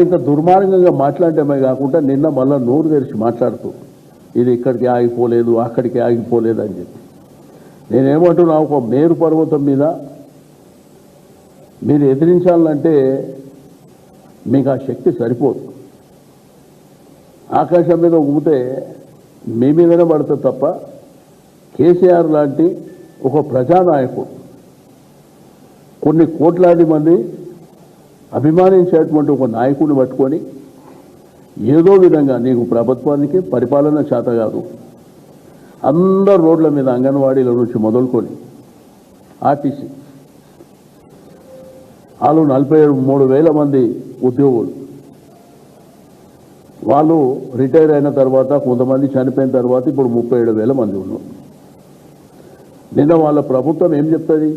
ఇంత దుర్మార్గంగా మాట్లాడటమే కాకుండా నిన్న మళ్ళీ నోరు తెరిచి మాట్లాడుతూ ఇది ఇక్కడికి ఆగిపోలేదు అక్కడికి ఆగిపోలేదు అని చెప్పి నేనేమంటున్నా, ఒక మేరు పర్వతం మీద మీరు ఎదిరించాలంటే మీకు ఆ శక్తి సరిపోదు. ఆకాశం మీద ఊపితే మీ మీదనే పడుతుంది తప్ప కేసీఆర్ లాంటి ఒక ప్రజానాయకుడు కొన్ని కోట్లాది మంది అభిమానించేటువంటి ఒక నాయకుడిని పట్టుకొని ఏదో విధంగా నీకు ప్రభుత్వానికి పరిపాలన చేత కాదు, అందరు రోడ్ల మీద అంగన్వాడీల నుంచి మొదలుకొని ఆర్టీసీ వాళ్ళు 43,000 మంది ఉద్యోగులు, వాళ్ళు రిటైర్ అయిన తర్వాత కొంతమంది చనిపోయిన తర్వాత ఇప్పుడు 37,000 మంది ఉన్నారు. నిన్న వాళ్ళ ప్రభుత్వం ఏం చెప్తుంది,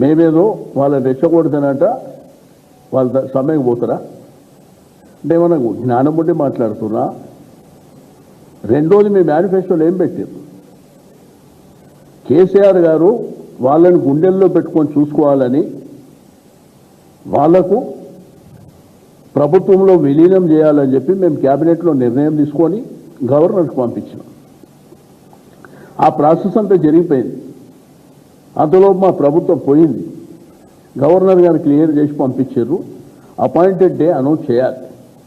మేమేదో వాళ్ళని రెచ్చగొడుతానంట వాళ్ళ సమయం పోతారా అంటే ఏమన్నా జ్ఞానం ఉండి మాట్లాడుతున్నా. రెండోది మీ మేనిఫెస్టోలో ఏం పెట్టారు, కేసీఆర్ గారు వాళ్ళని గుండెల్లో పెట్టుకొని చూసుకోవాలని వాళ్లకు ప్రభుత్వంలో విలీనం చేయాలని చెప్పి మేము క్యాబినెట్లో నిర్ణయం తీసుకొని గవర్నర్కి పంపించినాం. ఆ ప్రాసెస్ అంతా జరిగిపోయింది. అందులో మా ప్రభుత్వం పోయింది, గవర్నర్ గారు క్లియర్ చేసి పంపించారు. అపాయింటెడ్ డే అనౌన్స్ చేయాలి.